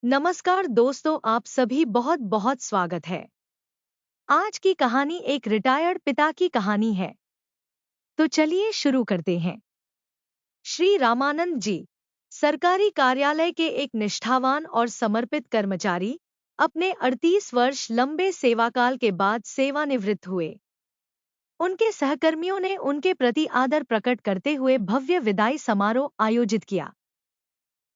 नमस्कार दोस्तों, आप सभी बहुत बहुत स्वागत है। आज की कहानी एक रिटायर्ड पिता की कहानी है। तो चलिए शुरू करते हैं। श्री रामानंद जी सरकारी कार्यालय के एक निष्ठावान और समर्पित कर्मचारी अपने 38 वर्ष लंबे सेवाकाल के बाद सेवानिवृत्त हुए। उनके सहकर्मियों ने उनके प्रति आदर प्रकट करते हुए भव्य विदाई समारोह आयोजित किया।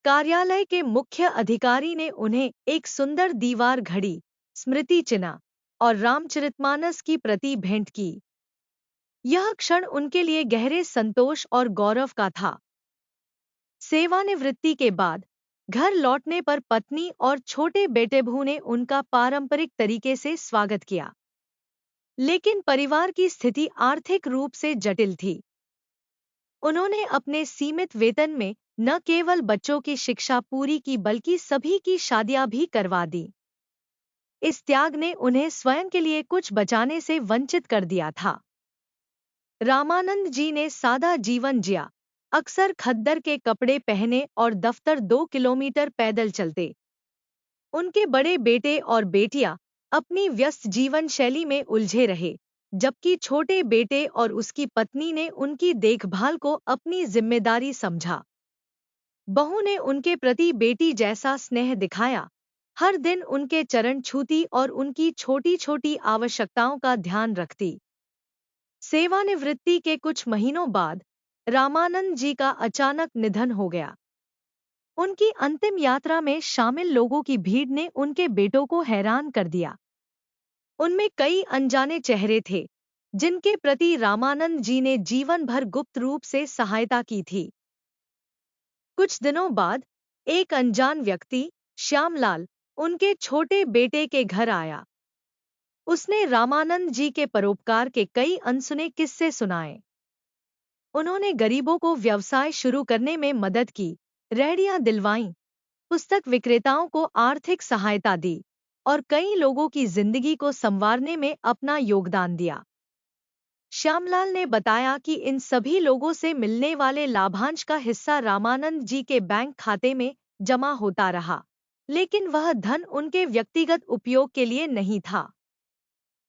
कार्यालय के मुख्य अधिकारी ने उन्हें एक सुंदर दीवार घड़ी, स्मृति चिन्ह और रामचरितमानस की प्रति भेंट की। यह क्षण उनके लिए गहरे संतोष और गौरव का था। सेवानिवृत्ति के बाद घर लौटने पर पत्नी और छोटे बेटेभू ने उनका पारंपरिक तरीके से स्वागत किया। लेकिन परिवार की स्थिति आर्थिक रूप से जटिल थी। उन्होंने अपने सीमित वेतन में न केवल बच्चों की शिक्षा पूरी की बल्कि सभी की शादियां भी करवा दी। इस त्याग ने उन्हें स्वयं के लिए कुछ बचाने से वंचित कर दिया था। रामानंद जी ने सादा जीवन जिया, अक्सर खद्दर के कपड़े पहने और दफ्तर 2 किलोमीटर पैदल चलते। उनके बड़े बेटे और बेटियां अपनी व्यस्त जीवन शैली में उलझे रहे, जबकि छोटे बेटे और उसकी पत्नी ने उनकी देखभाल को अपनी जिम्मेदारी समझा। बहू ने उनके प्रति बेटी जैसा स्नेह दिखाया, हर दिन उनके चरण छूती और उनकी छोटी छोटी आवश्यकताओं का ध्यान रखती। सेवानिवृत्ति के कुछ महीनों बाद रामानंद जी का अचानक निधन हो गया। उनकी अंतिम यात्रा में शामिल लोगों की भीड़ ने उनके बेटों को हैरान कर दिया। उनमें कई अनजाने चेहरे थे, जिनके प्रति रामानंद जी ने जीवन भर गुप्त रूप से सहायता की थी। कुछ दिनों बाद एक अनजान व्यक्ति, श्यामलाल, उनके छोटे बेटे के घर आया। उसने रामानंद जी के परोपकार के कई अनसुने किस्से सुनाए। उन्होंने गरीबों को व्यवसाय शुरू करने में मदद की, रेहड़ियां दिलवाईं, पुस्तक विक्रेताओं को आर्थिक सहायता दी और कई लोगों की जिंदगी को संवारने में अपना योगदान दिया। श्यामलाल ने बताया कि इन सभी लोगों से मिलने वाले लाभांश का हिस्सा रामानंद जी के बैंक खाते में जमा होता रहा, लेकिन वह धन उनके व्यक्तिगत उपयोग के लिए नहीं था।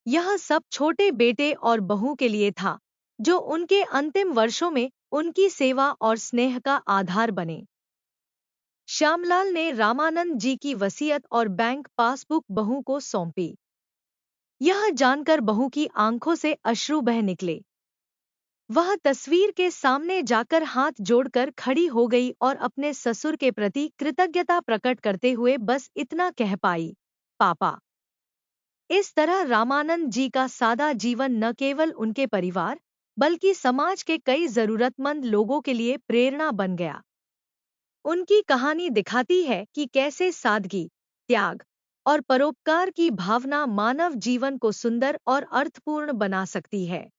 यह सब छोटे बेटे और बहू के लिए था, जो उनके अंतिम वर्षों में उनकी सेवा और स्नेह का आधार बने। श्यामलाल ने रामानंद जी की वसीयत और बैंक पासबुक बहू को सौंपी। यह जानकर बहू की आंखों से अश्रु बह निकले। वह तस्वीर के सामने जाकर हाथ जोड़कर खड़ी हो गई और अपने ससुर के प्रति कृतज्ञता प्रकट करते हुए बस इतना कह पाई, पापा। इस तरह रामानंद जी का सादा जीवन न केवल उनके परिवार बल्कि समाज के कई जरूरतमंद लोगों के लिए प्रेरणा बन गया। उनकी कहानी दिखाती है कि कैसे सादगी, त्याग और परोपकार की भावना मानव जीवन को सुंदर और अर्थपूर्ण बना सकती है।